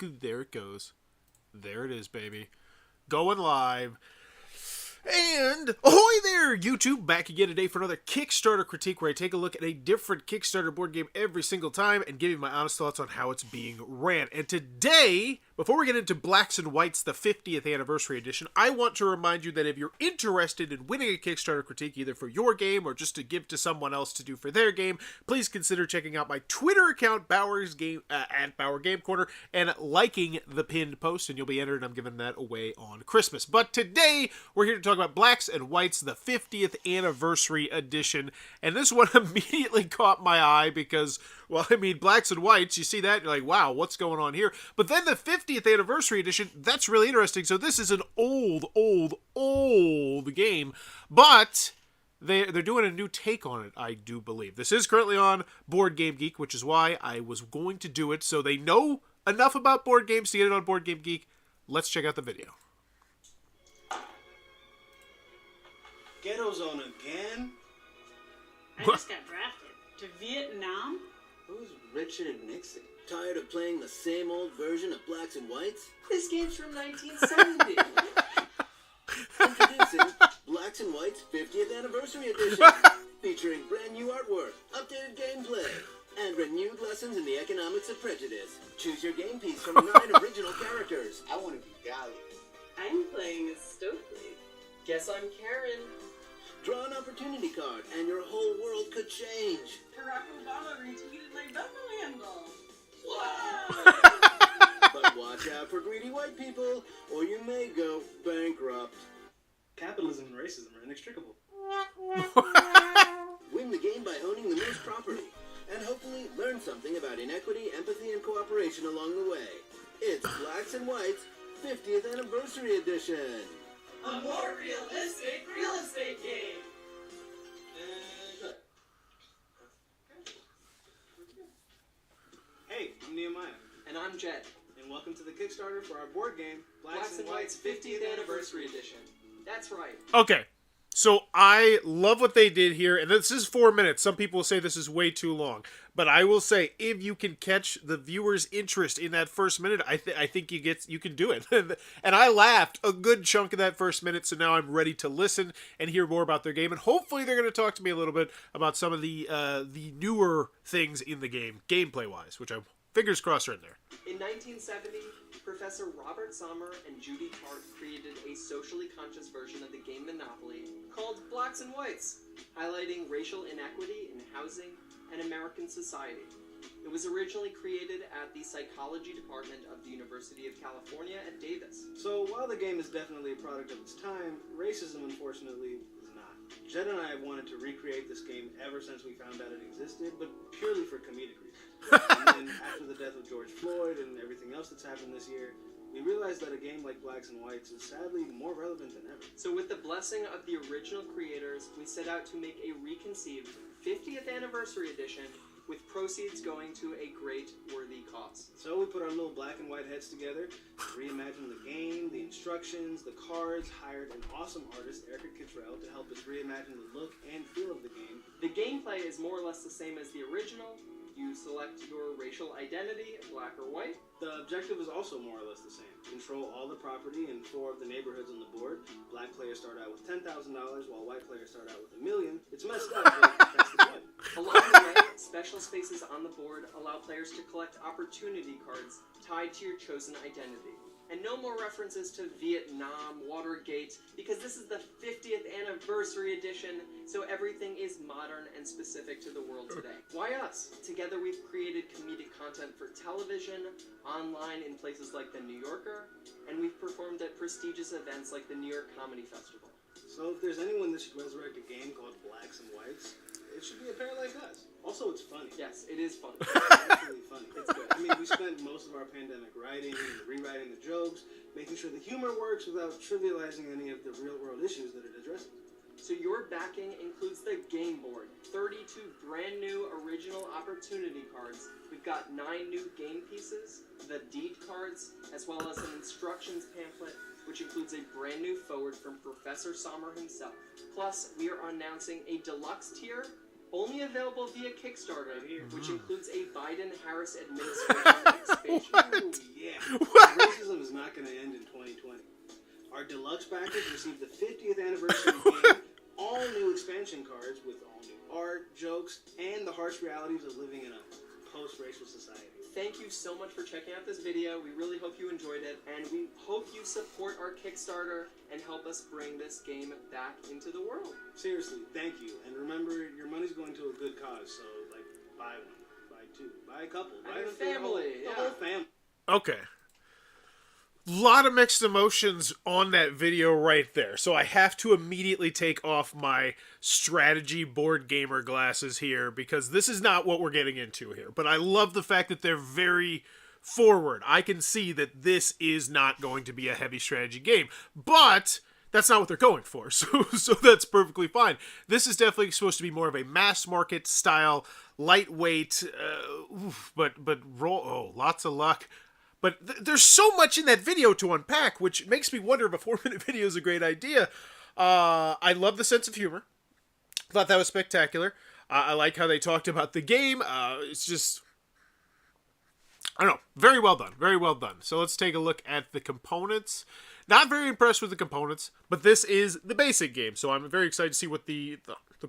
There it goes. There it is, baby. Going live. And ahoy there, YouTube! Back again today for another Kickstarter critique where I take a look at a different Kickstarter board game every single time and give you my honest thoughts on how it's being ran. And today, before we get into Blacks and Whites, the 50th anniversary edition, I want to remind you that if you're interested in winning a Kickstarter critique, either for your game or just to give to someone else to do for their game, please consider checking out my Twitter account, at Bauer Game Corner, and liking the pinned post, and you'll be entered. I'm giving that away on Christmas. But today, we're here to talk about Blacks and Whites, the 50th anniversary edition, and this one immediately caught my eye because, well, I mean, Blacks and Whites, you see that, you're like, wow, what's going on here? But then the 50th anniversary edition, that's really interesting. So this is an old game, but they're doing a new take on it, I do believe. This is currently on Board Game Geek, which is why I was going to do it, so they know enough about board games to get it on Board Game Geek. Let's check out the video. Ghetto Zone again? I just got drafted. To Vietnam? Who's Richard Nixon? Tired of playing the same old version of Blacks and Whites? This game's from 1970. Introducing Blacks and Whites 50th Anniversary Edition. Featuring brand new artwork, updated gameplay, and renewed lessons in the economics of prejudice. Choose your game piece from 9 original characters. I want to be Golly. I'm playing as Stokely. Guess I'm Karen. Draw an opportunity card, and your whole world could change. Barack Obama retweeted my Bethel handle. Wow! But watch out for greedy white people, or you may go bankrupt. Capitalism and racism are inextricable. Win the game by owning the most property, and hopefully learn something about inequity, empathy, and cooperation along the way. It's Blacks and Whites 50th Anniversary Edition. A more realistic real estate game. Hey, I'm Nehemiah, And I'm Jed. and welcome to the Kickstarter for our board game, Blacks and Whites 50th Anniversary Edition. That's right. Okay, so I love what they did here, and this is 4 minutes. Some people say this is way too long, but I will say if you can catch the viewer's interest in that first minute, I think you can do it. And I laughed a good chunk of that first minute, so now I'm ready to listen and hear more about their game, and hopefully they're going to talk to me a little bit about some of the newer things in the game, gameplay-wise, which I'm fingers crossed are in there. In 1970, Professor Robert Sommer and Judy Tart created a socially conscious version of the game Monopoly called Blacks and Whites, highlighting racial inequity in housing and American society. It was originally created at the psychology department of the University of California at Davis. So while the game is definitely a product of its time, racism unfortunately is not. Jed and I have wanted to recreate this game ever since we found out it existed, but purely for comedic reasons. And then after the death of George Floyd and everything else that's happened this year, we realized that a game like Blacks and Whites is sadly more relevant than ever. So with the blessing of the original creators, we set out to make a reconceived 50th Anniversary Edition with proceeds going to a great, worthy cause. So we put our little black and white heads together, reimagined the game, the instructions, the cards, hired an awesome artist, Erica Kittrell, to help us reimagine the look and feel of the game. The gameplay is more or less the same as the original. You select your racial identity, black or white. The objective is also more or less the same. Control all the property in 4 of the neighborhoods on the board. Black players start out with $10,000, while white players start out with $1 million. It's messed up, but that's the point. Along the way, special spaces on the board allow players to collect opportunity cards tied to your chosen identity. And no more references to Vietnam, Watergate, because this is the 50th Anniversary Edition, so everything is modern and specific to the world today. Why us? Together we've created comedic content for television, online in places like the New Yorker, and we've performed at prestigious events like the New York Comedy Festival. So if there's anyone that should resurrect a game called Blacks and Whites, it should be a pair like us. Also, it's funny. Yes, it is funny. It's actually funny. It's good. I mean, we spent most of our pandemic writing and rewriting the jokes, making sure the humor works without trivializing any of the real-world issues that it addresses. So your backing includes the game board, 32 brand new original opportunity cards. We've got 9 new game pieces, the deed cards, as well as an instructions pamphlet, which includes a brand new foreword from Professor Sommer himself. Plus, we are announcing a deluxe tier, only available via Kickstarter, which includes a Biden-Harris administration expansion. Ooh, yeah. Our deluxe package received the 50th anniversary game, all new expansion cards with all new art, jokes, and the harsh realities of living in a post-racial society. Thank you so much for checking out this video. We really hope you enjoyed it, and we hope you support our Kickstarter and help us bring this game back into the world. Seriously, thank you. And remember, your money's going to a good cause, so, like, buy one, buy two, buy a couple, buy your the family, the whole family. Okay. Lot of mixed emotions on that video right there. So I have to immediately take off my strategy board gamer glasses here because this is not what we're getting into here. But I love the fact that they're very forward. I can see that this is not going to be a heavy strategy game. But that's not what they're going for. So that's perfectly fine. This is definitely supposed to be more of a mass market style, lightweight, but lots of luck. But there's so much in that video to unpack, which makes me wonder if a 4-minute video is a great idea. I love the sense of humor. Thought that was spectacular. I like how they talked about the game. It's just, I don't know, very well done. Very well done. So let's take a look at the components. Not very impressed with the components, but this is the basic game, so I'm very excited to see what the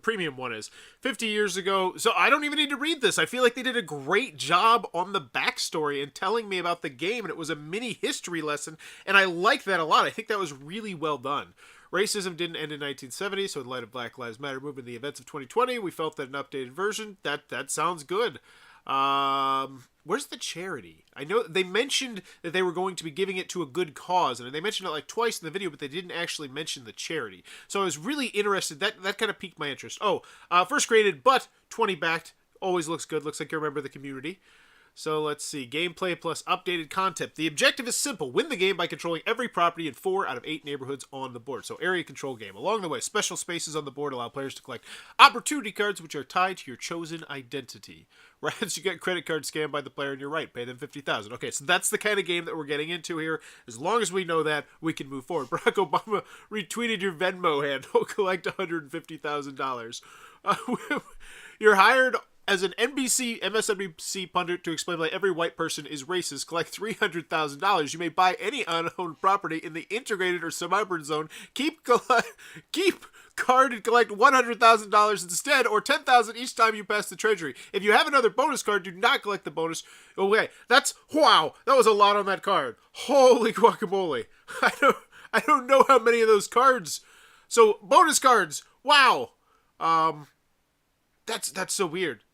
premium one is. 50 years ago, so I don't even need to read this. I feel like they did a great job on the backstory and telling me about the game, and it was a mini history lesson, and I like that a lot. I think that was really well done. Racism didn't end in 1970, so in light of Black Lives Matter movement and the events of 2020, we felt that an updated version, that sounds good. Where's the charity? I know they mentioned that they were going to be giving it to a good cause, and they mentioned it like twice in the video, but they didn't actually mention the charity. So I was really interested. That kind of piqued my interest. First graded, but 20 backed. Always looks good. Looks like you're a member of the community. So let's see. Gameplay plus updated content. The objective is simple. Win the game by controlling every property in 4 out of 8 neighborhoods on the board. So area control game. Along the way, special spaces on the board allow players to collect opportunity cards which are tied to your chosen identity. Right? You get credit card scammed by the player on your right. Pay them $50,000. Okay, so that's the kind of game that we're getting into here. As long as we know that, we can move forward. Barack Obama retweeted your Venmo handle. Collect $150,000. You're hired as an MSNBC pundit to explain why every white person is racist. Collect $300,000. You may buy any unowned property in the integrated or suburban zone. Keep card and collect $100,000 instead, or $10,000 each time you pass the treasury. If you have another bonus card, do not collect the bonus. Okay, wow. That was a lot on that card. Holy guacamole! I don't know how many of those cards. So bonus cards. Wow. That's so weird.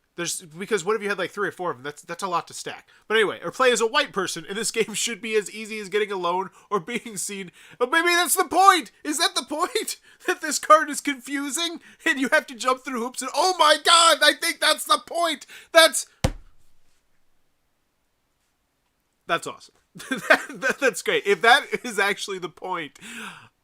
Because what if you had like 3 or 4 of them? That's a lot to stack. But anyway, or play as a white person, and this game should be as easy as getting a loan or being seen. But maybe that's the point! Is that the point? That this card is confusing, and you have to jump through hoops, and oh my god, I think that's the point! That's awesome. That's great. If that is actually the point,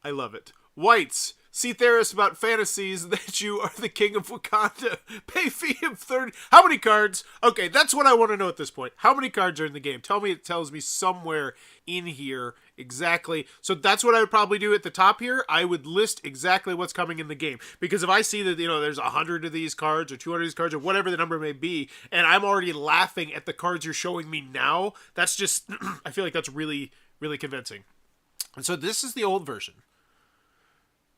I love it. Whites. See theorists about fantasies that you are the king of Wakanda. Pay fee of 30. How many cards? Okay, that's what I want to know at this point. How many cards are in the game? It tells me somewhere in here exactly. So that's what I would probably do at the top here. I would list exactly what's coming in the game. Because if I see that, there's 100 of these cards or 200 of these cards or whatever the number may be, and I'm already laughing at the cards you're showing me now, that's just, I feel like that's really, really convincing. And so this is the old version.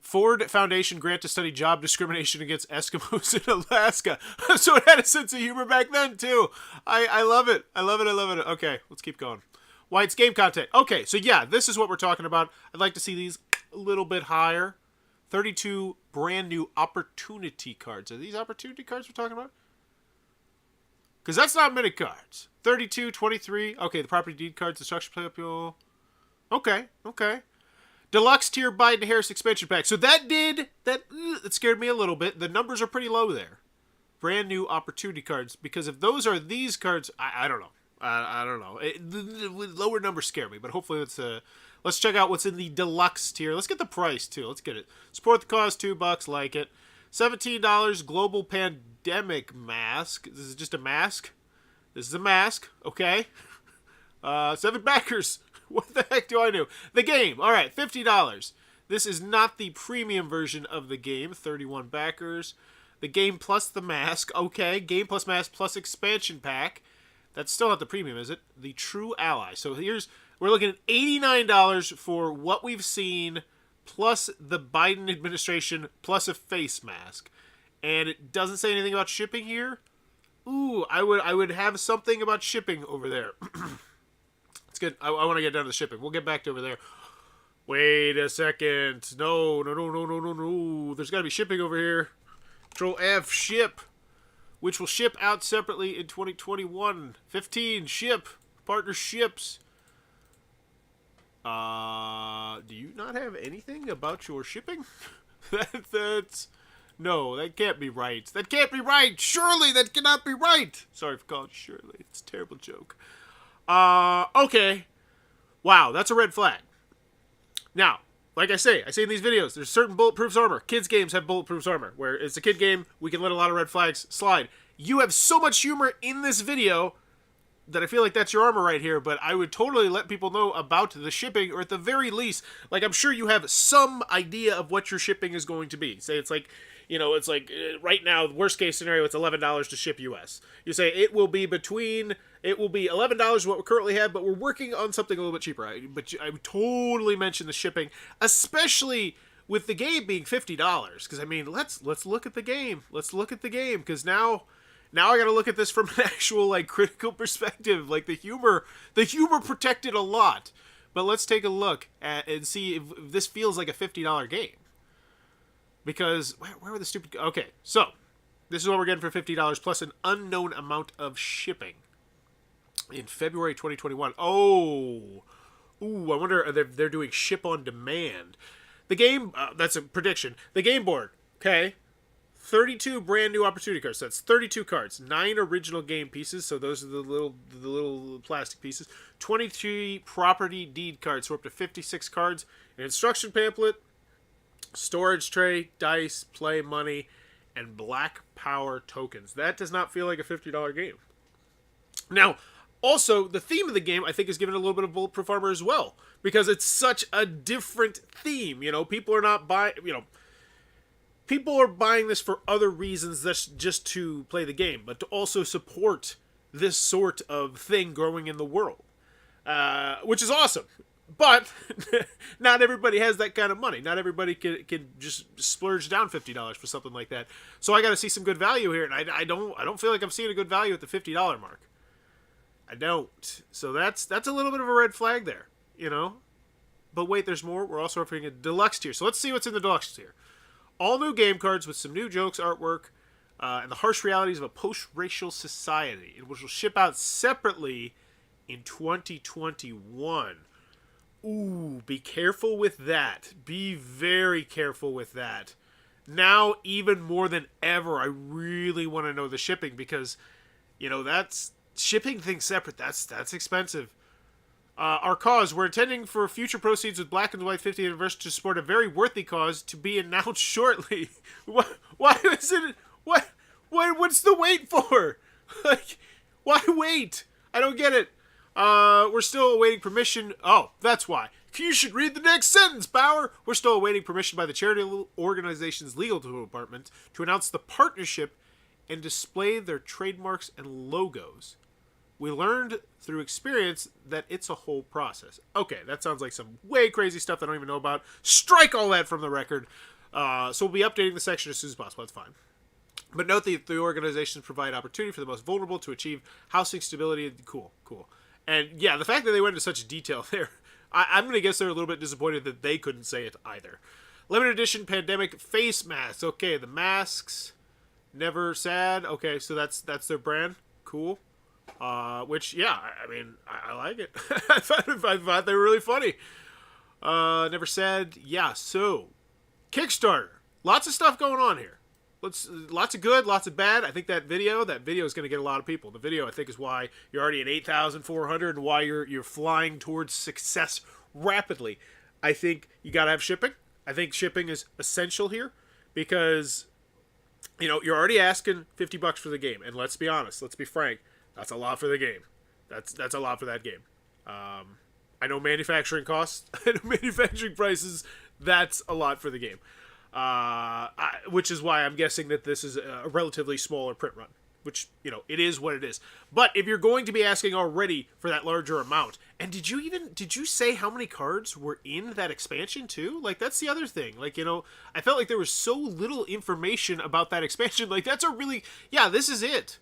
Ford Foundation grant to study job discrimination against Eskimos in Alaska. So it had a sense of humor back then, too. I love it. I love it. Okay, let's keep going. White's game content. Okay, so yeah, this is what we're talking about. I'd like to see these a little bit higher. 32 brand new opportunity cards. Are these opportunity cards we're talking about? Because that's not many cards. 32, 23. Okay, the property deed cards, the structure play up. Okay. Deluxe tier Biden-Harris expansion pack. So that scared me a little bit. The numbers are pretty low there. Brand new opportunity cards. Because if those are these cards, I don't know. I don't know. The lower numbers scare me. But hopefully let's check out what's in the deluxe tier. Let's get the price too. Let's get it. Support the cause, $2. Like it. $17 global pandemic mask. This is just a mask. This is a mask. Okay. 7 backers. What the heck do I know? The game. All right, $50. This is not the premium version of the game. 31 backers. The game plus the mask. Okay, game plus mask plus expansion pack. That's still not the premium, is it? The True Ally. So we're looking at $89 for what we've seen, plus the Biden administration, plus a face mask. And it doesn't say anything about shipping here. Ooh, I would have something about shipping over there. It's good. I want to get down to the shipping. We'll get back to over there. Wait a second. No. There's got to be shipping over here. Control F, ship. Which will ship out separately in 2021. 15, ship. Partnerships. Do you not have anything about your shipping? No, that can't be right. That can't be right. Surely that cannot be right. Sorry for calling Shirley. It's a terrible joke. Okay. Wow, that's a red flag. Now, like I say in these videos, there's certain bulletproof armor. Kids games have bulletproof armor. Where it's a kid game, we can let a lot of red flags slide. You have so much humor in this video that I feel like that's your armor right here, but I would totally let people know about the shipping, or at the very least, like, I'm sure you have some idea of what your shipping is going to be. Say it's like, right now, worst case scenario, it's $11 to ship US. You say it will be $11 what we currently have, but we're working on something a little bit cheaper. But I would totally mention the shipping, especially with the game being $50. Because, I mean, let's look at the game. Let's look at the game, because now I got to look at this from an actual, like, critical perspective. Like, the humor protected a lot. But let's take a look and see if this feels like a $50 game. Because, where were the stupid... Okay, so, this is what we're getting for $50, plus an unknown amount of shipping. In February 2021. Oh! Ooh, I wonder if they're doing ship on demand. The game... that's a prediction. The game board, okay? 32 brand new opportunity cards. So that's 32 cards. 9 original game pieces. So those are the little plastic pieces. 23 property deed cards. So we're up to 56 cards. An instruction pamphlet. Storage tray. Dice. Play money. And black power tokens. That does not feel like a $50 game. Now, also, the theme of the game, I think, is given a little bit of bulletproof armor as well. Because it's such a different theme. You know, people are not buying... People are buying this for other reasons than just to play the game, but to also support this sort of thing growing in the world, which is awesome. But not everybody has that kind of money. Not everybody can just splurge down $50 for something like that. So I got to see some good value here, and I don't feel like I'm seeing a good value at the $50 mark. I don't. So that's a little bit of a red flag there, you know. But wait, there's more. We're also offering a deluxe tier. So let's see what's in the deluxe tier. All new game cards with some new jokes, artwork, and the harsh realities of a post-racial society, which will ship out separately in 2021. Ooh, be careful with that. Be very careful with that. Now, even more than ever, I really want to know the shipping, because, you know, that's shipping things separate. That's expensive. Our cause, we're intending for future proceeds with Black and White 50th anniversary to support a very worthy cause to be announced shortly. Why is it? What's the wait for? Like, why wait? I don't get it. We're still awaiting permission. Oh, that's why. You should read the next sentence, Bauer. We're still awaiting permission by the charity organization's legal department to announce the partnership and display their trademarks and logos. We learned through experience that it's a whole process. Okay, that sounds like some way crazy stuff I don't even know about. Strike all that from the record. So we'll be updating the section as soon as possible. That's fine. But note that the organizations provide opportunity for the most vulnerable to achieve housing stability. Cool. And yeah, the fact that they went into such detail there, I'm going to guess they're a little bit disappointed that they couldn't say it either. Limited edition pandemic face masks. Okay, the masks. Never sad. Okay, so that's their brand. Cool. Which, yeah, I mean, I like it. I thought they were really funny. Never said, yeah, so, Kickstarter. Lots of stuff going on here. Lots of good, lots of bad. I think that video is going to get a lot of people. The video, I think, is why you're already at 8,400 and why you're flying towards success rapidly. I think you got to have shipping. I think shipping is essential here because, you know, you're already asking $50 for the game. And let's be honest, let's be frank. That's a lot for the game. That's a lot for that game. I know manufacturing costs. I know manufacturing prices. That's a lot for the game. Which is why I'm guessing that this is a relatively smaller print run. which, it is what it is. But if you're going to be asking already for that larger amount, and did you say how many cards were in that expansion too? Like, that's the other thing. Like, I felt like there was so little information about that expansion. Like, that's this is it.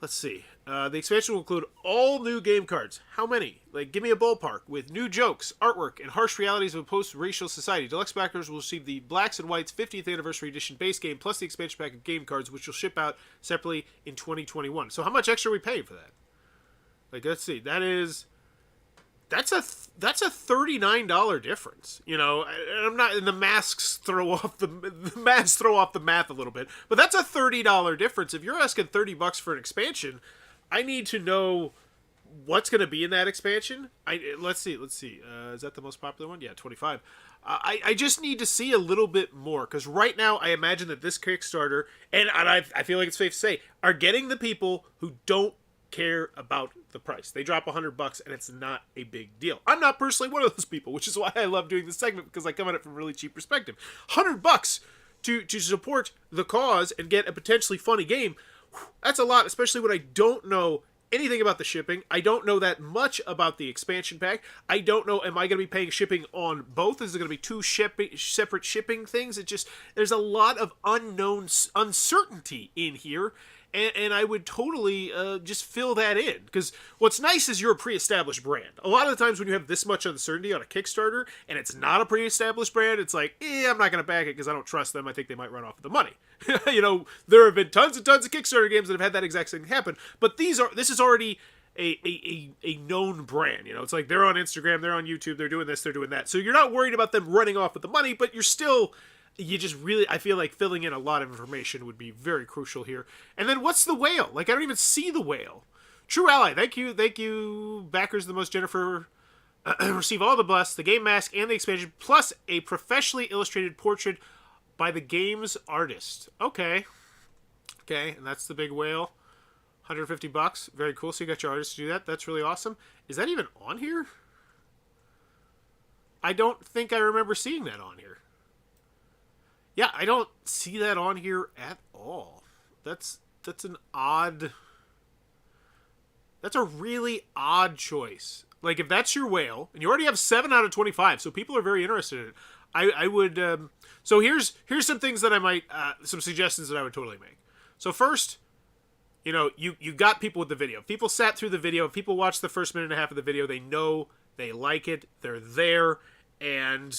Let's see. The expansion will include all new game cards. How many? Like, give me a ballpark with new jokes, artwork, and harsh realities of a post-racial society. Deluxe backers will receive the Blacks and Whites 50th Anniversary Edition base game, plus the expansion pack of game cards, which will ship out separately in 2021. So how much extra are we paying for that? Like, let's see. That's a $39 difference. I'm not, and the masks throw off the math a little bit, but that's a $30 difference. If you're asking $30 for an expansion, I need to know what's going to be in that expansion. Let's see. Is that the most popular one? Yeah, 25. I just need to see a little bit more, because right now I imagine that this Kickstarter, and I feel like it's safe to say, are getting the people who don't care about the price. They drop $100 and it's not a big deal. I'm not personally one of those people, which is why I love doing this segment, because I come at it from a really cheap perspective. $100 to support the cause and get a potentially funny game, that's a lot, especially when I don't know anything about the shipping. I don't know that much about the expansion pack. I don't know, am I going to be paying shipping on both? Is it going to be two separate shipping things? There's a lot of uncertainty in here. And I would totally just fill that in. Because what's nice is you're a pre-established brand. A lot of the times when you have this much uncertainty on a Kickstarter, and it's not a pre-established brand, it's like, I'm not going to back it because I don't trust them. I think they might run off with the money. There have been tons and tons of Kickstarter games that have had that exact thing happen. But this is already a known brand. It's like they're on Instagram, they're on YouTube, they're doing this, they're doing that. So you're not worried about them running off with the money, but you're still... I feel like filling in a lot of information would be very crucial here. And then what's the whale? Like, I don't even see the whale. True Ally, thank you. Backers the most Jennifer receive all the blessed, the game mask, and the expansion, plus a professionally illustrated portrait by the game's artist. Okay, and that's the big whale. $150. Very cool. So you got your artist to do that. That's really awesome. Is that even on here? I don't think I remember seeing that on here. Yeah, I don't see that on here at all. That's a really odd choice. Like, if that's your whale, and you already have 7 out of 25, so people are very interested in it. I would. So here's some things that I might, some suggestions that I would totally make. So first, you got people with the video. If people sat through the video. If people watched the first minute and a half of the video, they know, they like it, they're there, and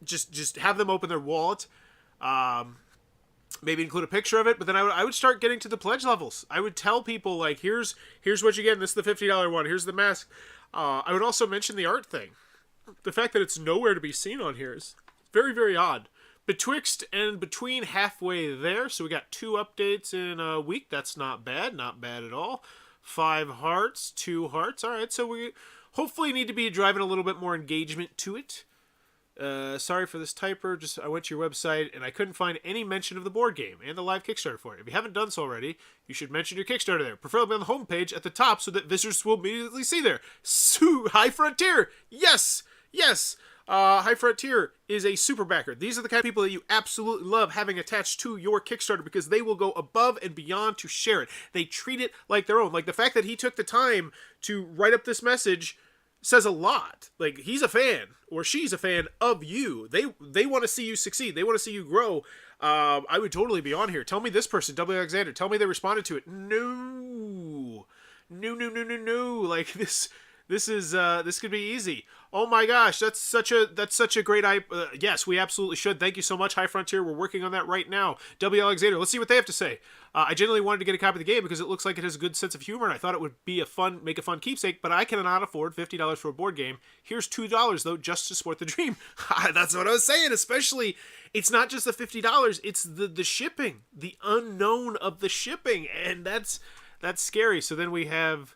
just have them open their wallet. Maybe include a picture of it, but then I would start getting to the pledge levels. I would tell people, like, here's what you get, and this is the $50 one, here's the mask. I would also mention the art thing. The fact that it's nowhere to be seen on here is very, very odd. Betwixt and between halfway there, so we got 2 updates in a week. That's not bad at all. 5 hearts, 2 hearts. All right, so we hopefully need to be driving a little bit more engagement to it. Sorry for this typer. I went to your website and I couldn't find any mention of the board game and the live Kickstarter for it. If you haven't done so already, you should mention your Kickstarter there, preferably on the homepage at the top so that visitors will immediately see there. High Frontier! Yes! High Frontier is a super backer. These are the kind of people that you absolutely love having attached to your Kickstarter because they will go above and beyond to share it. They treat it like their own. Like, the fact that he took the time to write up this message says a lot. Like, he's a fan or she's a fan of you. They want to see you succeed. They want to see you grow. I would totally be on here. Tell me this person, W. Alexander. Tell me they responded to it. No. Like, this could be easy. Oh my gosh, that's such a great yes, we absolutely should. Thank you so much, High Frontier. We're working on that right now. W. Alexander, let's see what they have to say. I genuinely wanted to get a copy of the game because it looks like it has a good sense of humor, and I thought it would be make a fun keepsake, but I cannot afford $50 for a board game. Here's $2 though, just to support the dream. That's what I was saying. Especially, it's not just the $50; it's the shipping, the unknown of the shipping, and that's scary. So then we have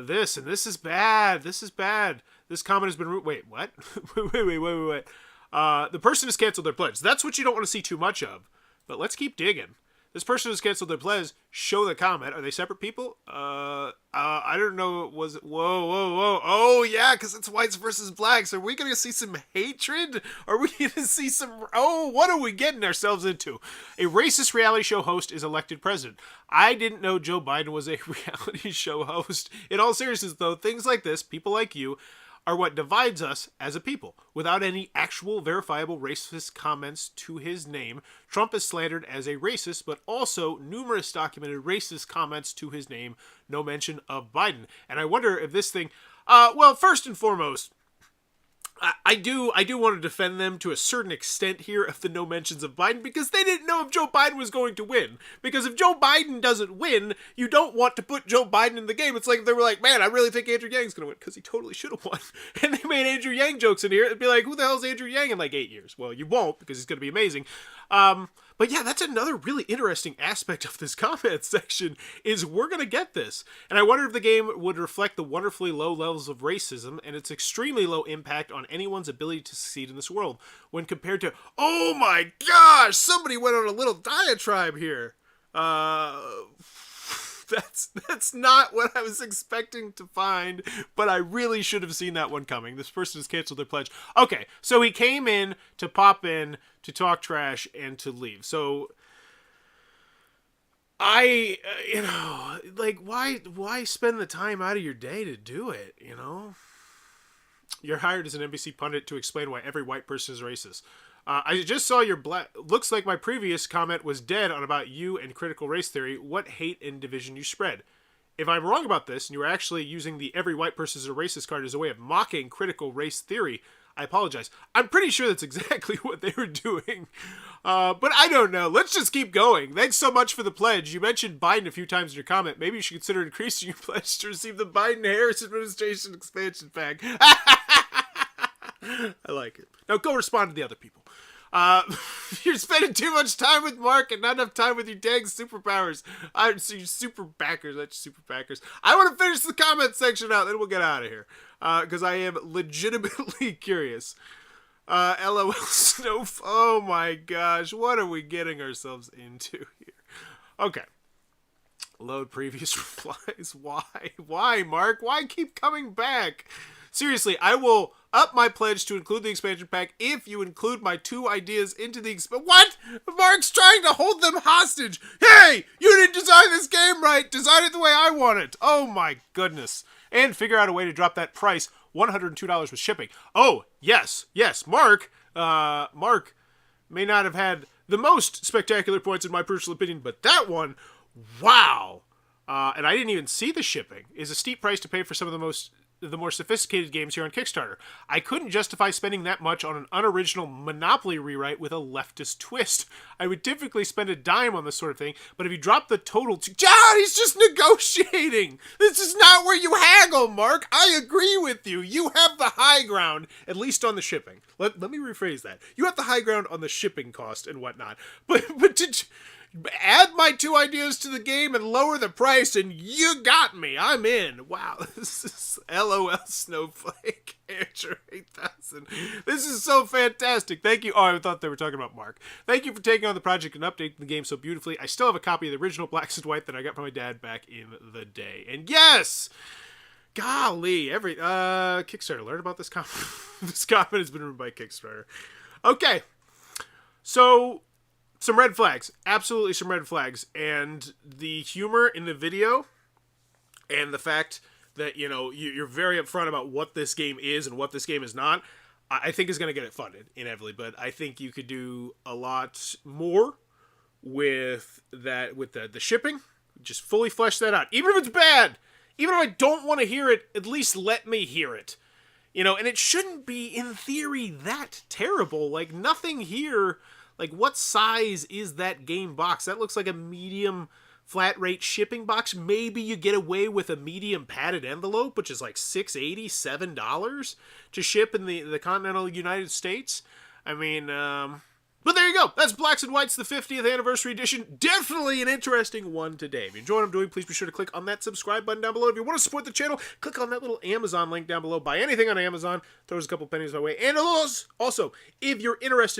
this, and this is bad. This comment has been... Wait, what? wait. The person has canceled their pledge. That's what you don't want to see too much of. But let's keep digging. This person who's canceled their pledge, show the comment. Are they separate people? I don't know. Was it? Whoa. Oh, yeah, because it's whites versus blacks. Are we going to see some hatred? Are we going to see some... Oh, what are we getting ourselves into? A racist reality show host is elected president. I didn't know Joe Biden was a reality show host. In all seriousness, though, things like this, people like you, are what divides us as a people. Without any actual verifiable racist comments to his name, Trump is slandered as a racist, but also numerous documented racist comments to his name, no mention of Biden. And I wonder if this thing... well, first and foremost, I do want to defend them to a certain extent here of the no mentions of Biden, because they didn't know if Joe Biden was going to win. Because if Joe Biden doesn't win, you don't want to put Joe Biden in the game. It's like they were like, man, I really think Andrew Yang's going to win, because he totally should have won. And they made Andrew Yang jokes in here. It'd be like, who the hell's Andrew Yang in like 8 years? Well, you won't, because he's going to be amazing. But yeah, that's another really interesting aspect of this comment section, is we're going to get this. And I wonder if the game would reflect the wonderfully low levels of racism and its extremely low impact on anyone's ability to succeed in this world when compared to, oh my gosh, somebody went on a little diatribe here. That's not what I was expecting to find, but I really should have seen that one coming. This person has canceled their pledge. Okay, so he came in to pop in, to talk trash, and to leave. So I, like, why spend the time out of your day to do it, You're hired as an NBC pundit to explain why every white person is racist. I just saw your looks like my previous comment was dead on about you and critical race theory. What hate and division you spread. If I'm wrong about this, and you were actually using the every white person is a racist card as a way of mocking critical race theory, I apologize. I'm pretty sure that's exactly what they were doing. But I don't know. Let's just keep going. Thanks so much for the pledge. You mentioned Biden a few times in your comment. Maybe you should consider increasing your pledge to receive the Biden-Harris administration expansion pack. I like it. Now go respond to the other people. You're spending too much time with Mark and not enough time with your dang superpowers. So you super backers, that's super backers. I want to finish the comment section out, then we'll get out of here. Because I am legitimately curious. LOL Snow. Oh my gosh, what are we getting ourselves into here? Okay. Load previous replies. Why, Mark? Why keep coming back? Seriously, I will up my pledge to include the expansion pack if you include my 2 ideas into the What? Mark's trying to hold them hostage. Hey, you didn't design this game right. Design it the way I want it. Oh my goodness. And figure out a way to drop that price, $102 with shipping. Oh, yes, Mark. Mark may not have had the most spectacular points in my personal opinion, but that one, wow. And I didn't even see the shipping. Is a steep price to pay for some of the more sophisticated games here on Kickstarter. I couldn't justify spending that much on an unoriginal Monopoly rewrite with a leftist twist. I would typically spend a dime on this sort of thing, but if you drop the total to... John, he's just negotiating! This is not where you haggle, Mark! I agree with you! You have the high ground, at least on the shipping. Let me rephrase that. You have the high ground on the shipping cost and whatnot. But to... add my 2 ideas to the game and lower the price, and you got me. I'm in. Wow, this is LOL Snowflake. Andrew 8000. This is so fantastic. Thank you. Oh, I thought they were talking about Mark. Thank you for taking on the project and updating the game so beautifully. I still have a copy of the original Blacks and White that I got from my dad back in the day. And yes! Golly, Kickstarter. Learn about this comment. This comment has been written by Kickstarter. Okay. So... some red flags. Absolutely some red flags. And the humor in the video and the fact that, you're very upfront about what this game is and what this game is not, I think is going to get it funded, inevitably. But I think you could do a lot more with that, with the shipping. Just fully flesh that out. Even if it's bad, even if I don't want to hear it, at least let me hear it. And it shouldn't be, in theory, that terrible. Like, nothing here... Like, what size is that game box? That looks like a medium flat rate shipping box. Maybe you get away with a medium padded envelope, which is like $6.80, $7 to ship in the continental United States. I mean, but there you go. That's Blacks and Whites, the 50th anniversary edition. Definitely an interesting one today. If you enjoy what I'm doing, please be sure to click on that subscribe button down below. If you want to support the channel, click on that little Amazon link down below. Buy anything on Amazon. Throw us a couple pennies my way. And also, if you're interested